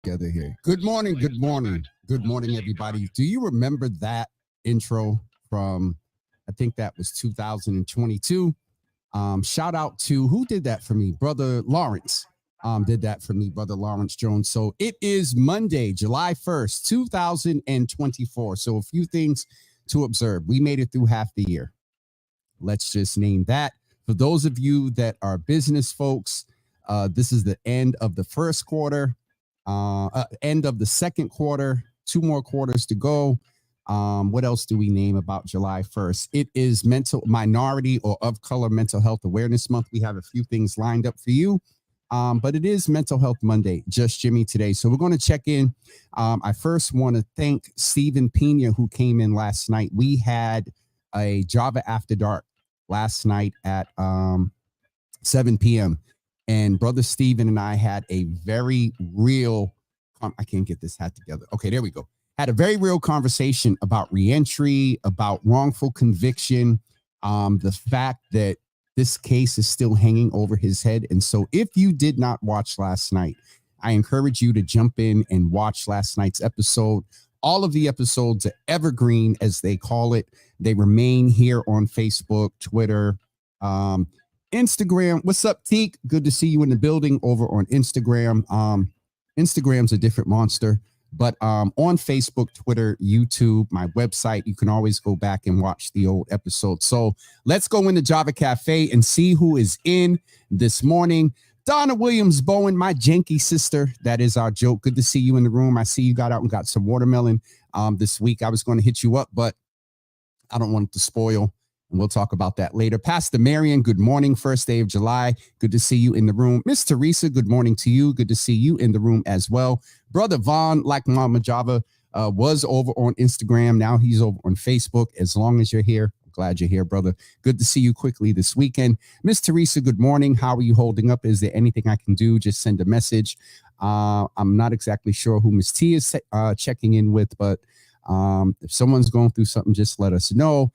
Together here. Good morning, everybody. Do you remember that intro from, I think that was 2022? Shout out to who did that for me? Brother Lawrence did that for me, Brother Lawrence Jones. So it is Monday, July 1st, 2024. So a few things to observe. We made it through half the year. Let's just name that. For those of you that are business folks, this is the end of the first quarter, end of the second quarter, 2 more quarters to go. What else do we name about July 1st? It is Minority or of Color Mental Health Awareness Month. We have a few things lined up for you. But it is Mental Health Monday, just Jimmy today. So we're going to check in. I first want to thank Stephen Pena, who came in last night. We had a Java After Dark last night at 7 p.m. And Brother Stephen and I had a very real, I can't get this hat together. Okay, there we go. Had a very real conversation about reentry, about wrongful conviction, the fact that this case is still hanging over his head. And so if you did not watch last night, I encourage you to jump in and watch last night's episode. All of the episodes are evergreen, as they call it. They remain here on Facebook, Twitter, Instagram. What's up, Teak? Good to see you in the building over on Instagram. Instagram's a different monster. But on Facebook, Twitter, YouTube, my website, you can always go back and watch the old episodes. So let's go into Java Cafe and see who is in this morning. Donna Williams Bowen, my janky sister. That is our joke. Good to see you in the room. I see you got out and got some watermelon this week. I was going to hit you up, but I don't want it to spoil. And we'll talk about that later. Pastor Marion, good morning. First day of July. Good to see you in the room. Miss Teresa, good morning to you. Good to see you in the room as well. Brother Vaughn, like Mama Java, was over on Instagram. Now he's over on Facebook. As long as you're here, I'm glad you're here, brother. Good to see you quickly this weekend. Miss Teresa, good morning. How are you holding up? Is there anything I can do? Just send a message. I'm not exactly sure who Miss T is checking in with, but if someone's going through something, just let us know.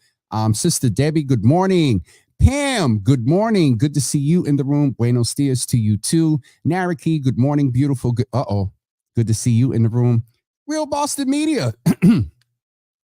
Sister Debbie, good morning. Pam, good morning. Good to see you in the room. Buenos dias to you too. Naraki, good morning. Beautiful. Good to see you in the room. Real Boston Media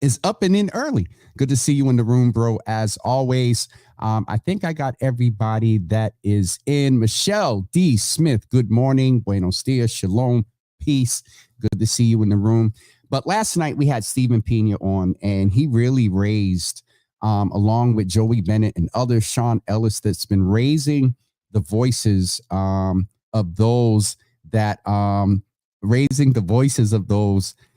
is up and in early. Good to see you in the room, bro, as always. I think I got everybody that is in. Michelle D. Smith, good morning. Buenos dias. Shalom. Peace. Good to see you in the room. But last night we had Stephen Pena on, and he really raised along with Joey Bennett and others, Sean Ellis, that's been raising the voices of those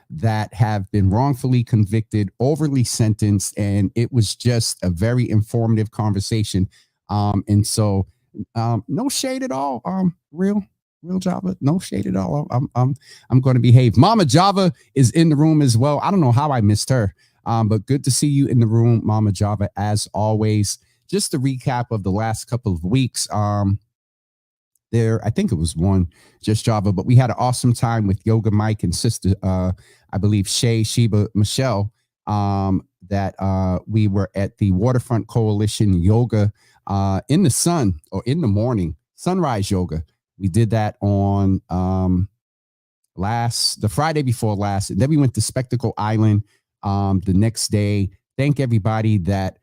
that have been wrongfully convicted, overly sentenced, and it was just a very informative conversation. And so, no shade at all. Real Java, no shade at all. I'm going to behave. Mama Java is in the room as well. I don't know how I missed her. But good to see you in the room, Mama Java, as always. Just a recap of the last couple of weeks. I think it was one, just Java, but we had an awesome time with Yoga Mike and Sister, I believe, Sheba, Michelle, that we were at the Waterfront Coalition Yoga in the sun or in the morning, sunrise yoga. We did that on the Friday before last, and then we went to Spectacle Island the next day. Thank everybody that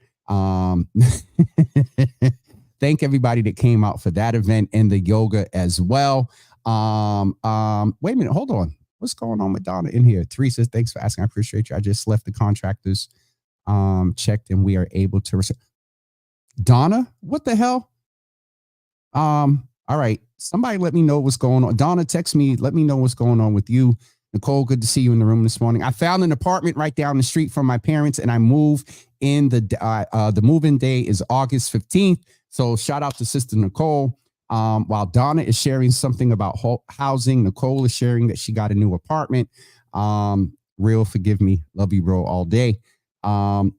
came out for that event and the yoga as well. Wait a minute, hold on. What's going on with Donna in here? Teresa, thanks for asking. I appreciate you. I just left the contractors checked and we are able to Donna, what the hell? All right. Somebody let me know what's going on. Donna, text me. Let me know what's going on with you. Nicole, good to see you in the room this morning. I found an apartment right down the street from my parents, and I move in the move-in day is August 15th. So shout out to Sister Nicole. While Donna is sharing something about housing, Nicole is sharing that she got a new apartment. Real, forgive me. Love you, bro, all day. Pam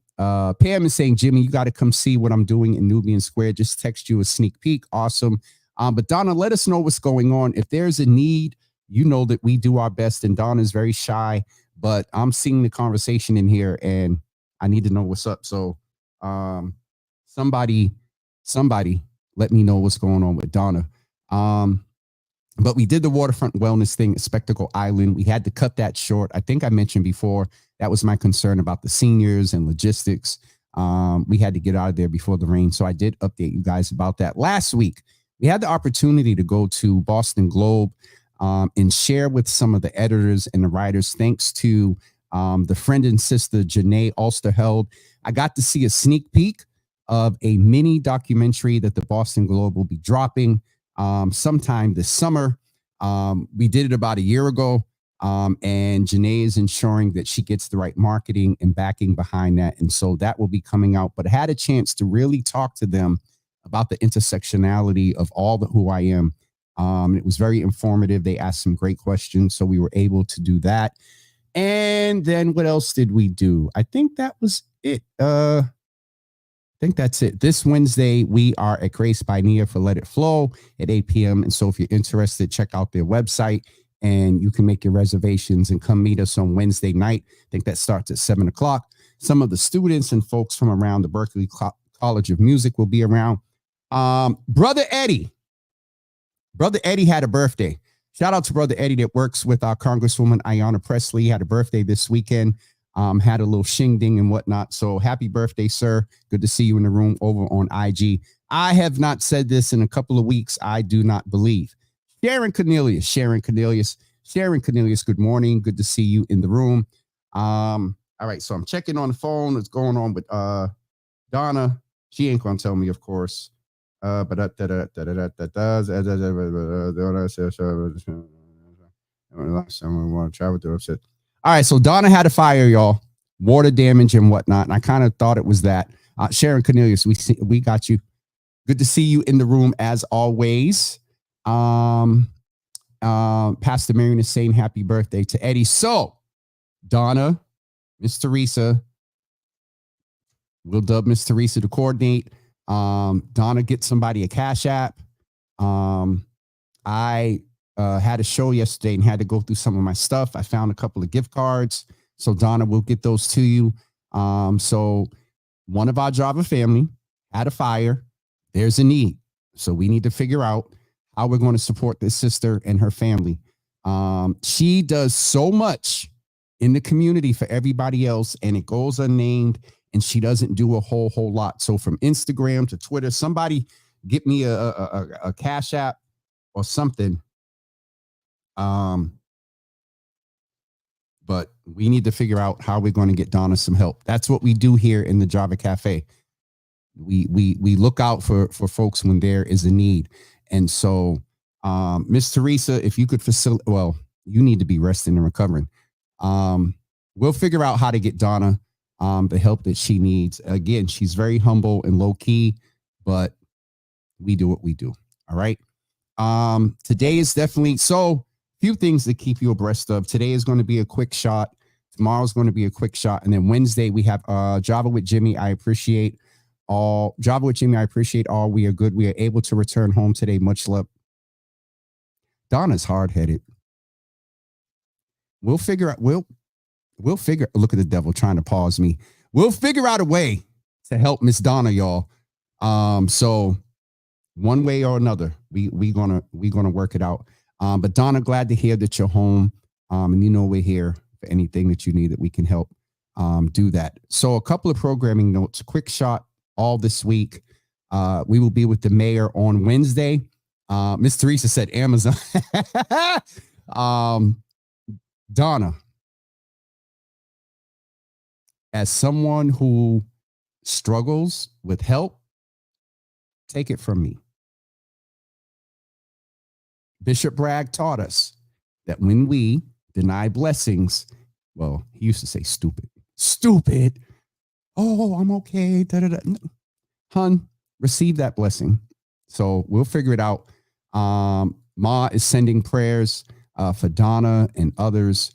is saying, Jimmy, you got to come see what I'm doing in Nubian Square. Just text you a sneak peek. Awesome. But Donna, let us know what's going on. If there's a need, you know that we do our best, and Donna's very shy, but I'm seeing the conversation in here and I need to know what's up. So somebody let me know what's going on with Donna. But we did the waterfront wellness thing at Spectacle Island. We had to cut that short. I think I mentioned before that was my concern about the seniors and logistics. We had to get out of there before the rain. So I did update you guys about that. Last week, we had the opportunity to go to Boston Globe and share with some of the editors and the writers. Thanks to the friend and sister, Janae Alsterheld. I got to see a sneak peek of a mini documentary that the Boston Globe will be dropping sometime this summer. We did it about a year ago. And Janae is ensuring that she gets the right marketing and backing behind that. And so that will be coming out, but I had a chance to really talk to them about the intersectionality of all the who I am. It was very informative. They asked some great questions. So we were able to do that. And then what else did we do? I think that was it. I think that's it. This Wednesday, we are at Grace by Nia for Let It Flow at 8 p.m. And so if you're interested, check out their website and you can make your reservations and come meet us on Wednesday night. I think that starts at 7 o'clock. Some of the students and folks from around the Berklee College of Music will be around. Brother Eddie had a birthday. Shout out to Brother Eddie that works with our Congresswoman Ayanna Pressley. He had a birthday this weekend. Had a little shing-ding and whatnot. So happy birthday, sir. Good to see you in the room over on IG. I have not said this in a couple of weeks. I do not believe. Sharon Cornelius, good morning. Good to see you in the room. All right, so I'm checking on the phone. What's going on with Donna? She ain't gonna tell me, of course. All right, so Donna had a fire, y'all. Water damage and whatnot. And I kind of thought it was that. Sharon Cornelius, we got you. Good to see you in the room as always. Pastor Marion is saying happy birthday to Eddie. So, Donna, Miss Teresa, we'll dub Miss Teresa to coordinate. Donna, get somebody a Cash App. I had a show yesterday and had to go through some of my stuff. I found a couple of gift cards. So, Donna, we'll get those to you. So, one of our Java family had a fire. There's a need. So, we need to figure out how we're going to support this sister and her family. She does so much in the community for everybody else, and it goes unnamed, and she doesn't do a whole lot. So from Instagram to Twitter, somebody get me a Cash App or something. But we need to figure out how we're going to get Donna some help. That's what we do here in the Java Cafe. We look out for folks when there is a need. And so, Miss Teresa, if you could facilitate, well, you need to be resting and recovering. We'll figure out how to get Donna the help that she needs. Again, she's very humble and low key, but we do what we do. All right. Today is definitely so few things to keep you abreast of. Today is going to be a quick shot. Tomorrow's going to be a quick shot. And then Wednesday, we have Java with Jimmy. I appreciate all. We are good. We are able to return home today. Much love. Donna's hard-headed. We'll figure out. We'll figure. Look at the devil trying to pause me. We'll figure out a way to help Miss Donna, y'all. So one way or another, we gonna work it out. But Donna, glad to hear that you're home. And you know we're here for anything that you need that we can help do that. So a couple of programming notes. Quick shot. All this week, we will be with the mayor on Wednesday. Miss Teresa said Amazon. Donna, as someone who struggles with help, take it from me. Bishop Bragg taught us that when we deny blessings, well, he used to say stupid. Oh, I'm okay. Hun, receive that blessing. So we'll figure it out. Ma is sending prayers for Donna and others.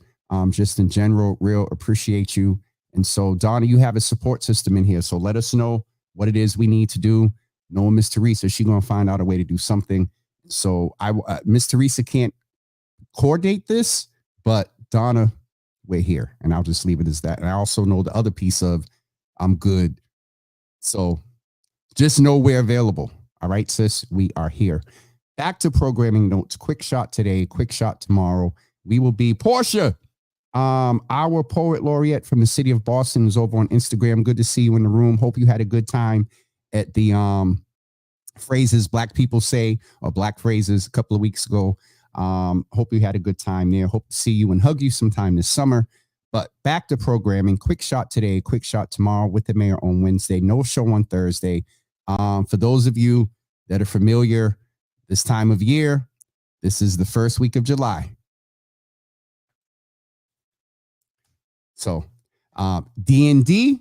Just in general, real appreciate you. And so, Donna, you have a support system in here. So let us know what it is we need to do. Knowing Miss Teresa, she's going to find out a way to do something. So Miss Teresa can't coordinate this, but Donna, we're here. And I'll just leave it as that. And I also know the other piece of I'm good. So just know we're available. All right, sis, we are here. Back to programming notes. Quick shot today, quick shot tomorrow. We will be Portia. Our poet laureate from the city of Boston is over on Instagram. Good to see you in the room. Hope you had a good time at the phrases Black people say, or Black phrases, a couple of weeks ago. Hope you had a good time there. Hope to see you and hug you sometime this summer. But back to programming. Quick shot today, quick shot tomorrow with the mayor on Wednesday. No show on Thursday. For those of you that are familiar this time of year, this is the first week of July. So D&D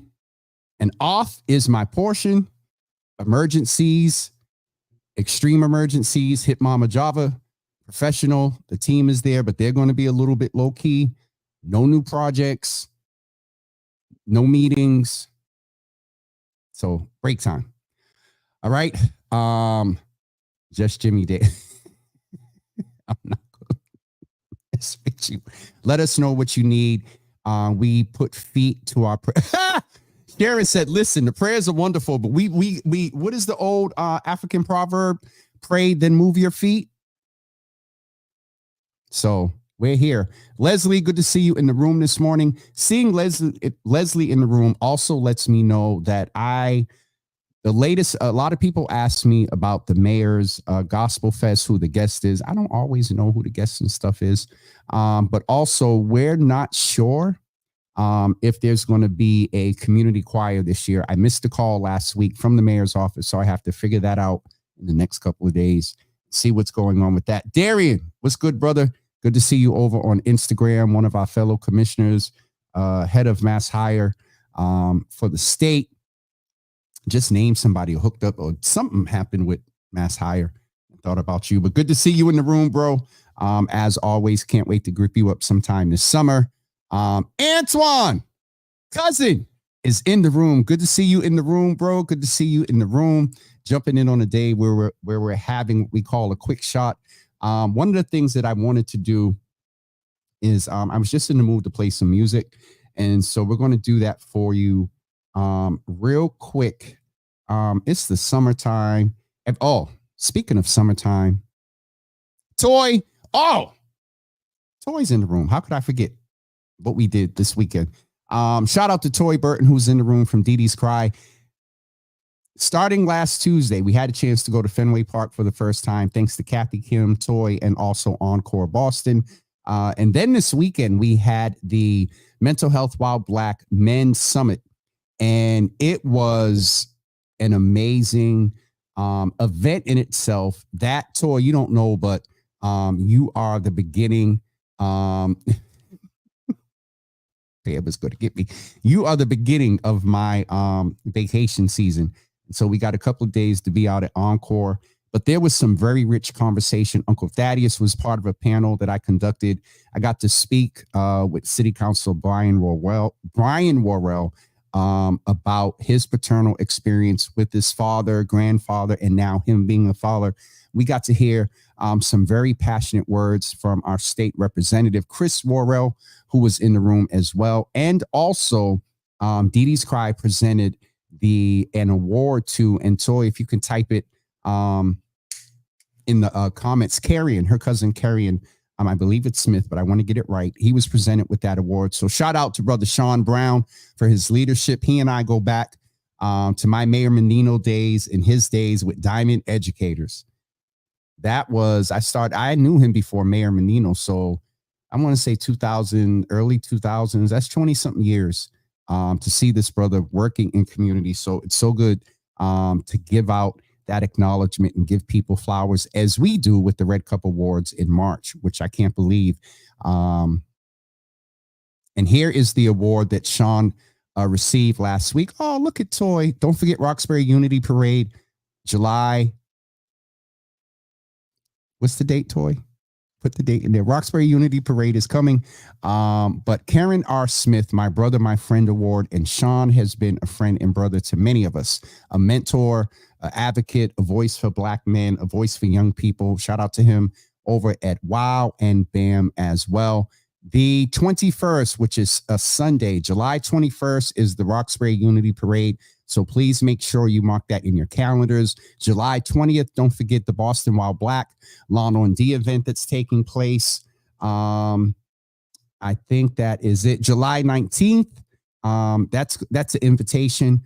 and off is my portion. Emergencies, extreme emergencies, hit Mama Java, professional. The team is there, but they're going to be a little bit low key. No new projects, no meetings. So break time. All right. Just Jimmy did. I'm not going to expect you. Let us know what you need. We put feet to our prayer. Sharon said, listen, the prayers are wonderful, but we what is the old African proverb? Pray, then move your feet. So we're here. Leslie, good to see you in the room this morning. Seeing Leslie in the room also lets me know that a lot of people ask me about the mayor's gospel fest, who the guest is. I don't always know who the guest and stuff is. But also we're not sure if there's going to be a community choir this year. I missed a call last week from the mayor's office, so I have to figure that out in the next couple of days, see what's going on with that. Darian, what's good, brother? Good to see you over on Instagram, one of our fellow commissioners, head of Mass Hire for the state. Just named somebody hooked up or something happened with Mass Hire. I thought about you, but good to see you in the room, bro. As always, can't wait to grip you up sometime this summer. Antoine, cousin, is in the room. Good to see you in the room, bro. Good to see you in the room. Jumping in on a day where we're having what we call a quick shot. One of the things that I wanted to do is I was just in the mood to play some music, and so we're going to do that for you real quick. It's the summertime. Oh, speaking of summertime, Toy's in the room. How could I forget what we did this weekend? Shout out to Toy Burton, who's in the room from Dee Dee's Cry. Starting last Tuesday, we had a chance to go to Fenway Park for the first time, thanks to Kathy Kim, Toy, and also Encore Boston. And then this weekend, we had the Mental Health While Black Men's Summit. And it was an amazing event in itself. That, Toy, you don't know, but you are the beginning. It was going to get me. You are the beginning of my vacation season. So we got a couple of days to be out at Encore, but there was some very rich conversation. Uncle Thaddeus was part of a panel that I conducted. I got to speak with City Council Brian Worrell about his paternal experience with his father, grandfather, and now him being a father. We got to hear some very passionate words from our state representative, Chris Worrell, who was in the room as well. And also Dee Dee's Cry presented an award to, and Toy, if you can type it in the comments, Carrion, her cousin Carrion, I believe it's Smith, but I want to get it right. He was presented with that award. So shout out to brother Sean Brown for his leadership. He and I go back to my Mayor Menino days and his days with Diamond Educators. That was, I knew him before Mayor Menino. So I want to say 2000, early 2000s, that's 20 something years to see this brother working in community. So it's so good to give out that acknowledgement and give people flowers as we do with the Red Cup Awards in March, which I can't believe. And here is the award that Sean received last week. Oh, look at Toy. Don't forget Roxbury Unity Parade, July. What's the date, Toy? Put the date in there. Roxbury Unity Parade is coming. But Karen R. Smith, my brother, my friend award, and Sean has been a friend and brother to many of us, a mentor, an advocate, a voice for Black men, a voice for young people. Shout out to him over at WOW and BAM as well. The 21st, which is a Sunday, July 21st, is the Roxbury Unity Parade. So please make sure you mark that in your calendars. July 20th, don't forget the Boston Wild Black Lawn on D event that's taking place. I think that is it. July 19th. That's an invitation.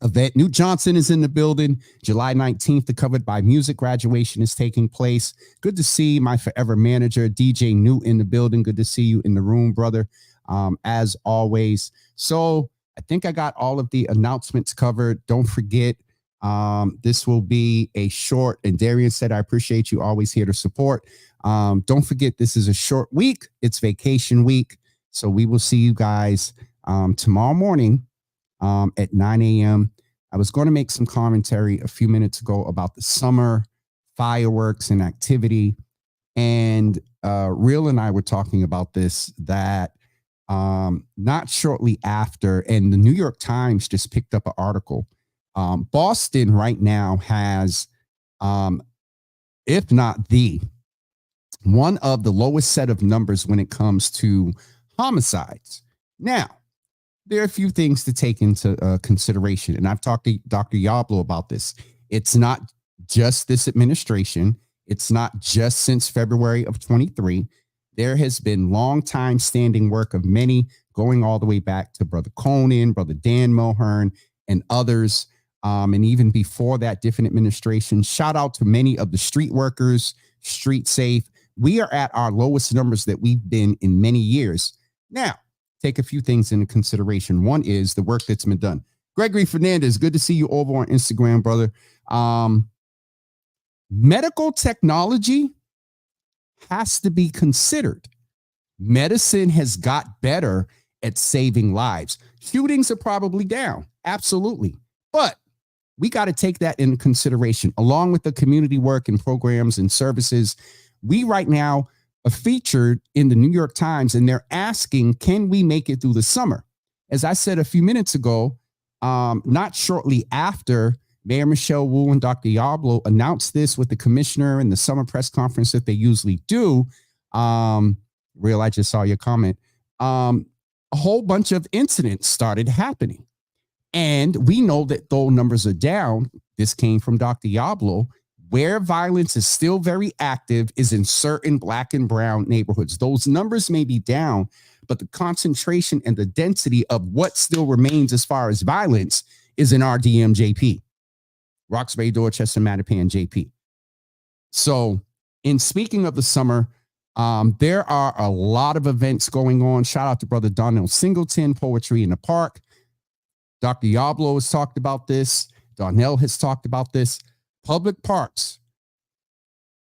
Event. Newt Johnson is in the building. July 19th, the Covered by Music graduation is taking place. Good to see my forever manager, DJ Newt, in the building. Good to see you in the room, brother, as always. So I think I got all of the announcements covered. Don't forget, this will be a short, and Darian said, I appreciate you always here to support. Don't forget, this is a short week. It's vacation week. So we will see you guys tomorrow morning at 9 a.m. I was going to make some commentary a few minutes ago about the summer fireworks and activity. And Real and I were talking about this, that not shortly after, and the New York Times just picked up an article. Boston right now has, if not one of the lowest set of numbers when it comes to homicides. Now, there are a few things to take into consideration, and I've talked to Dr. Yablo about this. It's not just this administration. It's not just since February of 23. There has been long time standing work of many, going all the way back to Brother Conan, Brother Dan Mulhern, and others. And even before that, different administrations. Shout out to many of the street workers, Street Safe. We are at our lowest numbers that we've been in many years. Now, take a few things into consideration. One is the work that's been done. Gregory Fernandez, good to see you over on Instagram, brother. Medical technology has to be considered. Medicine has got better at saving lives. Shootings are probably down. Absolutely. But we got to take that into consideration, along with the community work and programs and services. We right now are featured in the New York Times, and they're asking, can we make it through the summer? As I said a few minutes ago, not shortly after Mayor Michelle Wu and Dr. Yablo announced this with the commissioner in the summer press conference that they usually do. Real, I just saw your comment. A whole bunch of incidents started happening. And we know that though numbers are down, this came from Dr. Yablo, where violence is still very active is in certain Black and brown neighborhoods. Those numbers may be down, but the concentration and the density of what still remains as far as violence is in RDM JP, Roxbury, Dorchester, Mattapan, JP. So in speaking of the summer, there are a lot of events going on. Shout out to Brother Donnell Singleton, Poetry in the Park. Dr. Yablo has talked about this. Donnell has talked about this. Public parks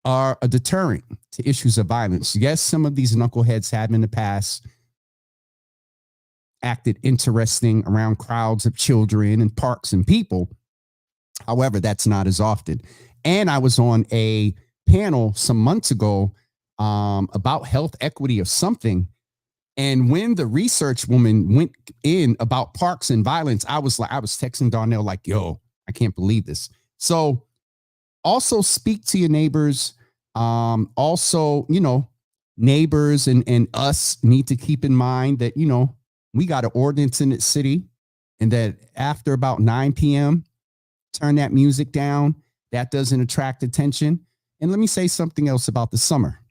are a deterrent to issues of violence. Yes, some of these knuckleheads have in the past acted interesting around crowds of children and parks and people. However, that's not as often. And I was on a panel some months ago about health equity of something. And when the research woman went in about parks and violence, I was texting Darnell like, yo, I can't believe this. So also speak to your neighbors. Also, neighbors and us need to keep in mind that, we got an ordinance in the city, and that after about 9 p.m., turn that music down. That doesn't attract attention. And let me say something else about the summer.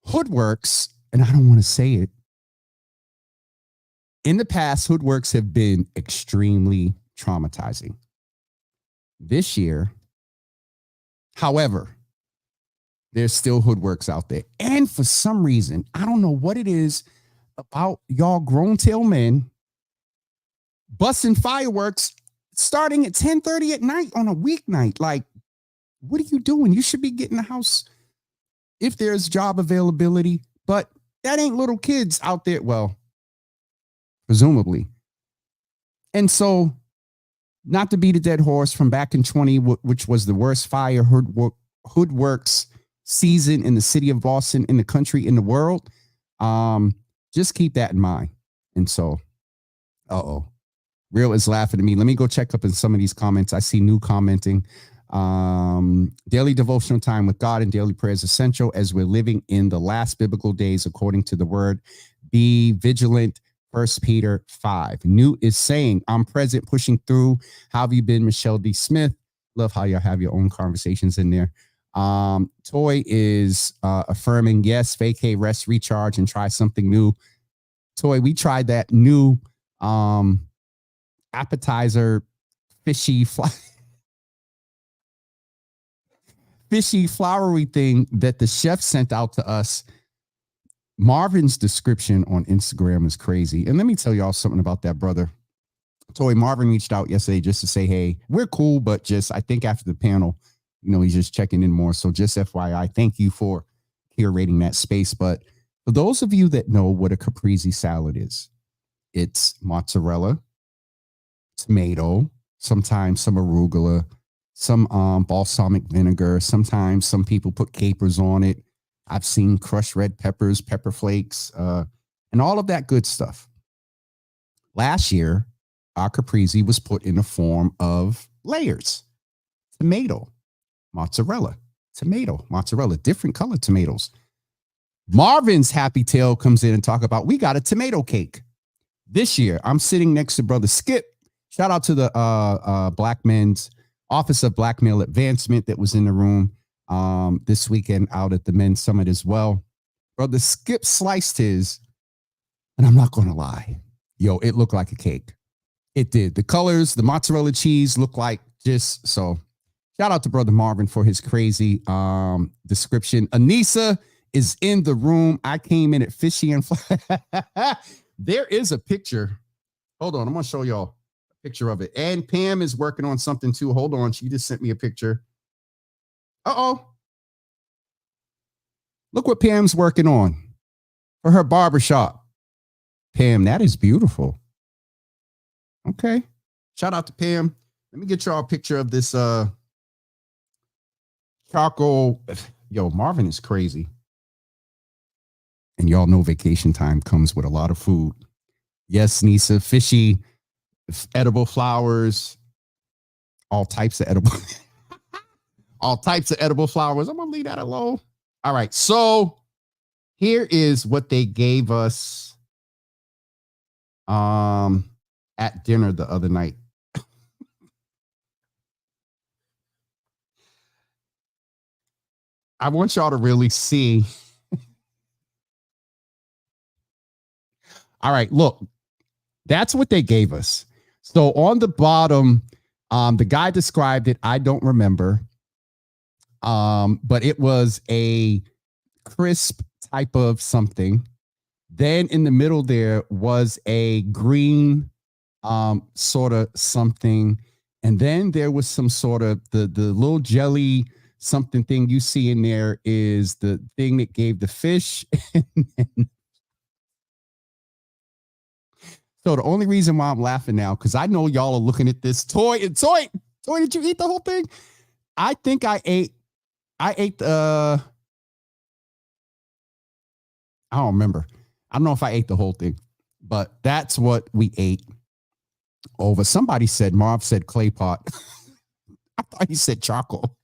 Hoodworks, and I don't want to say it. In the past, hoodworks have been extremely traumatizing. This year, however, there's still hoodworks out there. And for some reason, I don't know what it is about y'all grown tail men busting fireworks starting at 10:30 at night on a weeknight. Like, what are you doing? You should be getting a house if there's job availability, but that ain't little kids out there. Well, presumably. And so, not to beat a dead horse, from back in 20, which was the worst fire hoodworks season in the city of Boston, in the country, in the world. Just keep that in mind. And so, Real is laughing at me. Let me go check up in some of these comments. I see new commenting. Daily devotional time with God and daily prayer is essential as we're living in the last biblical days according to the word. Be vigilant First Peter 5. Newt is saying, I'm present, pushing through. How have you been, Michelle D. Smith? Love how y'all have your own conversations in there. Toy is affirming, yes, vacay, rest, recharge, and try something new. Toy, we tried that new appetizer fishy flowery thing that the chef sent out to us. Marvin's description on Instagram is crazy. And let me tell y'all something about that, brother. Toy, Marvin reached out yesterday just to say, hey, we're cool, but just I think after the panel, he's just checking in more. So just FYI, thank you for curating that space. But for those of you that know what a caprese salad is, it's mozzarella, tomato, sometimes some arugula, some balsamic vinegar. Sometimes some people put capers on it. I've seen crushed red peppers, pepper flakes, and all of that good stuff. Last year, our caprese was put in the form of layers. Tomato, mozzarella, different colored tomatoes. Marvin's Happy Tale comes in and talk about, we got a tomato cake. This year, I'm sitting next to Brother Skip. Shout out to the Black Men's Office of Black Male Advancement that was in the room this weekend out at the Men's Summit as well. Brother Skip sliced his, and I'm not going to lie. Yo, it looked like a cake. It did. The colors, the mozzarella cheese looked like just so. Shout out to Brother Marvin for his crazy description. Anissa is in the room. I came in at fishy and there is a picture. Hold on. I'm going to show y'all a picture of it. And Pam is working on something too. Hold on. She just sent me a picture. Uh-oh. Look what Pam's working on for her barbershop. Pam, that is beautiful. Okay. Shout out to Pam. Let me get y'all a picture of this charcoal. Yo, Marvin is crazy. And y'all know vacation time comes with a lot of food. Yes, Nisa, fishy, edible flowers, all types of edible flowers. I'm going to leave that alone. All right. So here is what they gave us at dinner the other night. I want y'all to really see. All right, look, that's what they gave us. So on the bottom, the guy described it. I don't remember. But it was a crisp type of something. Then in the middle there was a green sort of something. And then there was some sort of the little jelly something thing you see in there is the thing that gave the fish. So the only reason why I'm laughing now, because I know y'all are looking at this toy, did you eat the whole thing? I think I ate I don't remember. I don't know if I ate the whole thing, but that's what we ate over. Somebody said, Marv said clay pot. I thought he said charcoal.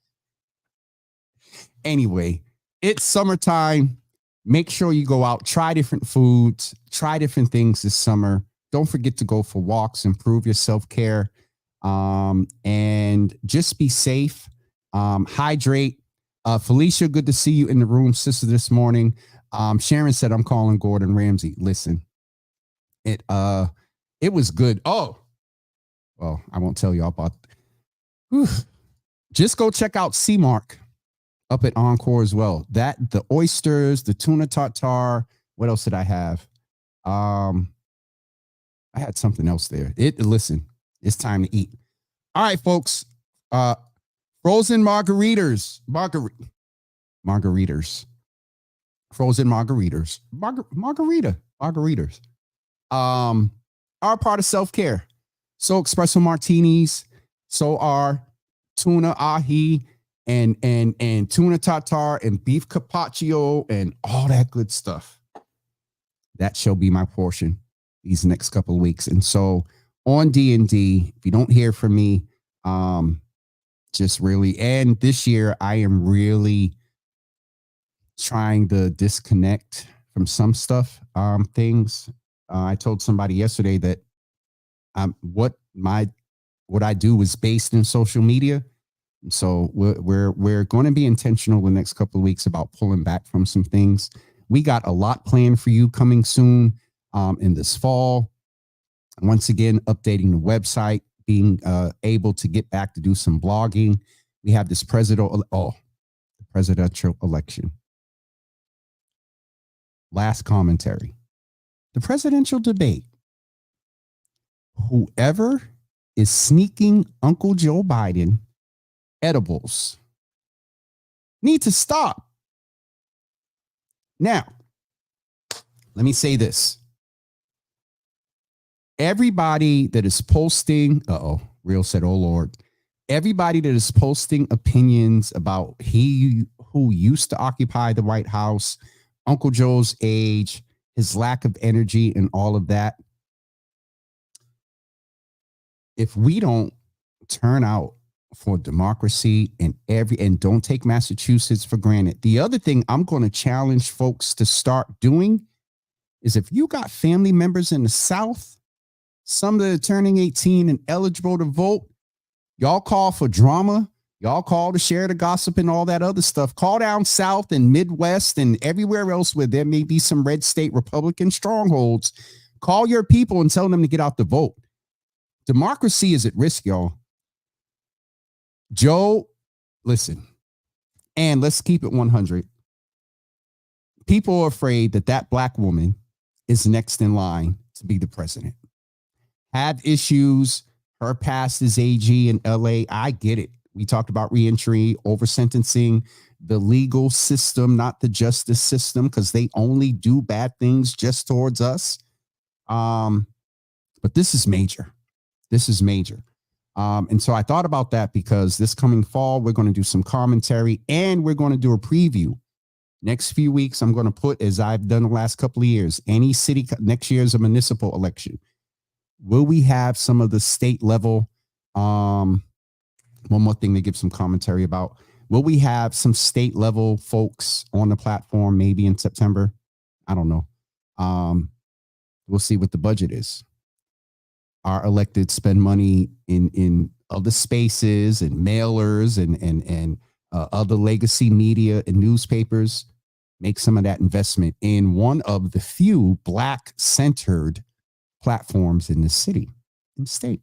Anyway, it's summertime. Make sure you go out, try different foods, try different things this summer. Don't forget to go for walks, improve your self-care, and just be safe. Hydrate. Felicia, good to see you in the room, sister, this morning. Sharon said, I'm calling Gordon Ramsay. Listen, it was good. Oh, well, I won't tell you about. Just go check out C-Mark up at Encore as well. That, the oysters, the tuna tartare. What else did I have? I had something else there. Listen, it's time to eat. All right, folks. Frozen margaritas. Margaritas. Frozen margaritas. Margaritas. Are part of self-care. So espresso martinis. So are tuna ahi and tuna tartare and beef carpaccio and all that good stuff. That shall be my portion these next couple of weeks. And so on D&D, if you don't hear from me, just really, and this year I am really trying to disconnect from some stuff, things. I told somebody yesterday that what I do is based in social media. So we're going to be intentional the next couple of weeks about pulling back from some things. We got a lot planned for you coming soon in this fall. Once again, updating the website, being able to get back to do some blogging. We have this presidential election. Last commentary. The presidential debate. Whoever is sneaking Uncle Joe Biden edibles need to stop. Now, let me say this. Everybody that is posting, Real said, oh Lord. Everybody that is posting opinions about who used to occupy the White House, Uncle Joe's age, his lack of energy and all of that. If we don't turn out for democracy and don't take Massachusetts for granted. The other thing I'm going to challenge folks to start doing is if you got family members in the South, some that are turning 18 and eligible to vote, y'all call for drama. Y'all call to share the gossip and all that other stuff. Call down South and Midwest and everywhere else where there may be some red state Republican strongholds. Call your people and tell them to get out the vote. Democracy is at risk, y'all. Joe, listen, and let's keep it 100. People are afraid that black woman is next in line to be the president. Have issues. Her past is AG in LA. I get it. We talked about reentry, over sentencing, the legal system, not the justice system, because they only do bad things just towards us. But this is major. This is major. And so I thought about that because this coming fall, we're going to do some commentary and we're going to do a preview. Next few weeks, I'm going to put, as I've done the last couple of years, any city, next year is a municipal election. Will we have some of the state level? One more thing to give some commentary about. Will we have some state level folks on the platform maybe in September? I don't know. We'll see what the budget is. Our elected spend money in other spaces and mailers and other legacy media and newspapers. Make some of that investment in one of the few black centered platforms in the city and state.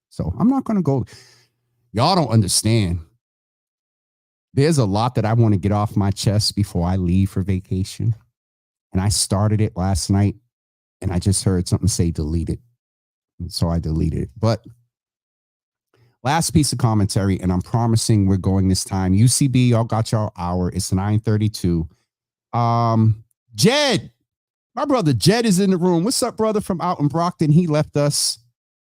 So I'm not going to go. Y'all don't understand. There's a lot that I want to get off my chest before I leave for vacation. And I started it last night and I just heard something say delete it. So I deleted it. But last piece of commentary, and I'm promising we're going this time. UCB, y'all got y'all hour. It's 9:32. Jed, my brother Jed is in the room. What's up, brother, from out in Brockton? He left us.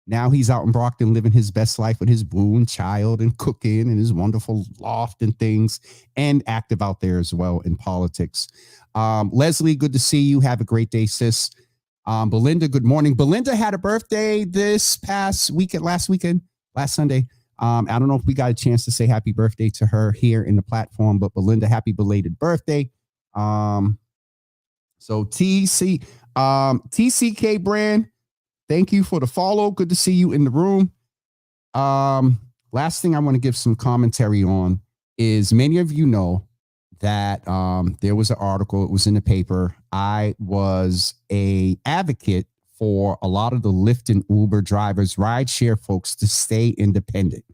Now he's out in Brockton living his best life with his boo and child and cooking and his wonderful loft and things, and active out there as well in politics. Leslie, good to see you. Have a great day, sis. Belinda, good morning. Belinda had a birthday this past weekend, last Sunday. I don't know if we got a chance to say happy birthday to her here in the platform, but Belinda, happy belated birthday. So TCK brand, thank you for the follow. Good to see you in the room. Last thing I want to give some commentary on is many of you know that there was an article, it was in the paper. I was a advocate for a lot of the Lyft and Uber drivers, rideshare folks to stay independent.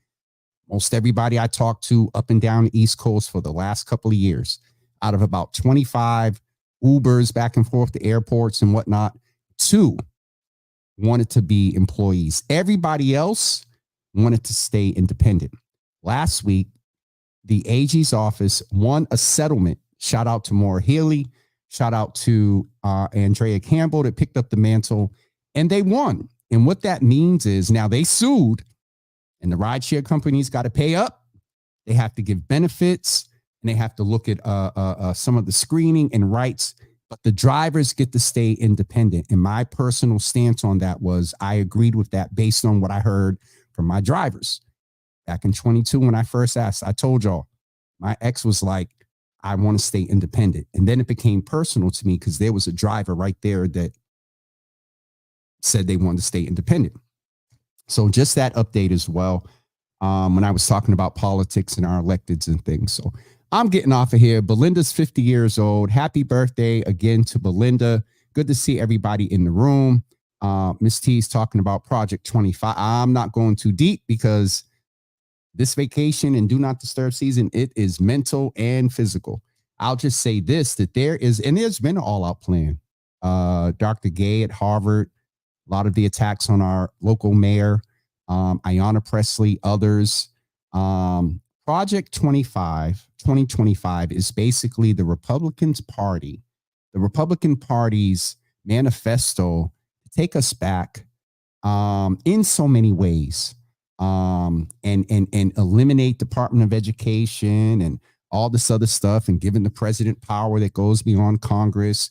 Most everybody I talked to up and down the East Coast for the last couple of years, out of about 25 Ubers back and forth to airports and whatnot, 2 wanted to be employees. Everybody else wanted to stay independent. Last week, the AG's office won a settlement. Shout out to Maura Healey. Shout out to Andrea Campbell that picked up the mantle, and they won. And what that means is now they sued, and the rideshare companies got to pay up. They have to give benefits, and they have to look at some of the screening and rights. But the drivers get to stay independent. And my personal stance on that was I agreed with that based on what I heard from my drivers. Back in 22, when I first asked, I told y'all, my ex was like, I want to stay independent. And then it became personal to me because there was a driver right there that said they wanted to stay independent. So just that update as well. When I was talking about politics and our electeds and things. So I'm getting off of here. Belinda's 50 years old. Happy birthday again to Belinda. Good to see everybody in the room. Miss T's talking about Project 25. I'm not going too deep because this vacation and do not disturb season, it is mental and physical. I'll just say this, that there's been an all out plan. Dr. Gay at Harvard, a lot of the attacks on our local mayor, Ayanna Pressley, others. Project 2025 is basically the Republican Party's manifesto to take us back in so many ways, and eliminate Department of Education and all this other stuff, and giving the president power that goes beyond Congress,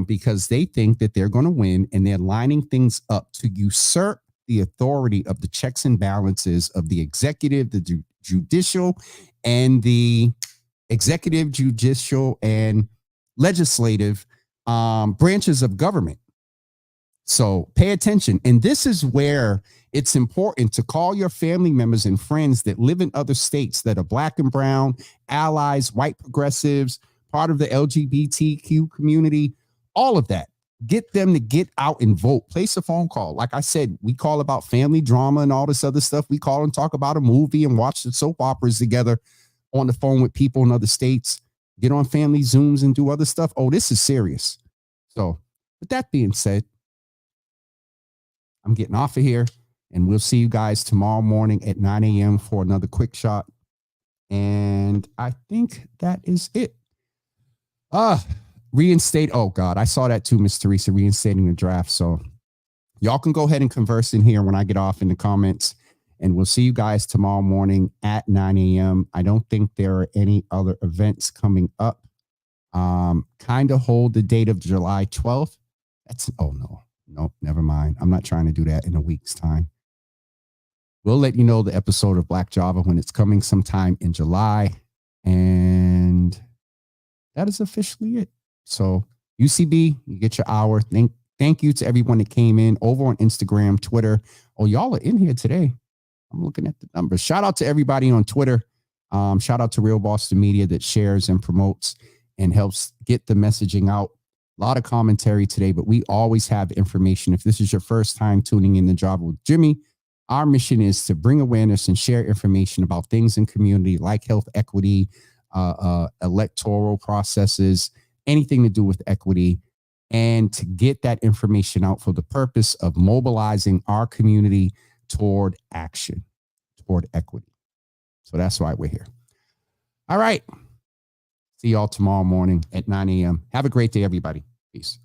because they think that they're going to win, and they're lining things up to usurp the authority of the checks and balances of the executive, the judicial, and the executive, judicial, and legislative branches of government. So pay attention. And this is where it's important to call your family members and friends that live in other states that are black and brown, allies, white progressives, part of the LGBTQ community, all of that. Get them to get out and vote. Place a phone call. Like I said, we call about family drama and all this other stuff. We call and talk about a movie and watch the soap operas together on the phone with people in other states. Get on family Zooms and do other stuff. Oh, this is serious. So with that being said, I'm getting off of here, and we'll see you guys tomorrow morning at 9 a.m. for another quick shot. And I think that is it. Reinstate. Oh God, I saw that too, Miss Teresa, reinstating the draft. So y'all can go ahead and converse in here when I get off in the comments, and we'll see you guys tomorrow morning at 9 a.m. I don't think there are any other events coming up. Kind of hold the date of July 12th. Nope, never mind. I'm not trying to do that in a week's time. We'll let you know the episode of Black Java when it's coming sometime in July. And that is officially it. So UCB, you get your hour. Thank you to everyone that came in over on Instagram, Twitter. Oh, y'all are in here today. I'm looking at the numbers. Shout out to everybody on Twitter. Shout out to Real Boston Media that shares and promotes and helps get the messaging out. A lot of commentary today, but we always have information. If this is your first time tuning in the Job with Jimmy, our mission is to bring awareness and share information about things in community like health equity, electoral processes, anything to do with equity, and to get that information out for the purpose of mobilizing our community toward action, toward equity. So that's why we're here. All right. See y'all tomorrow morning at 9 a.m. Have a great day, everybody. Peace.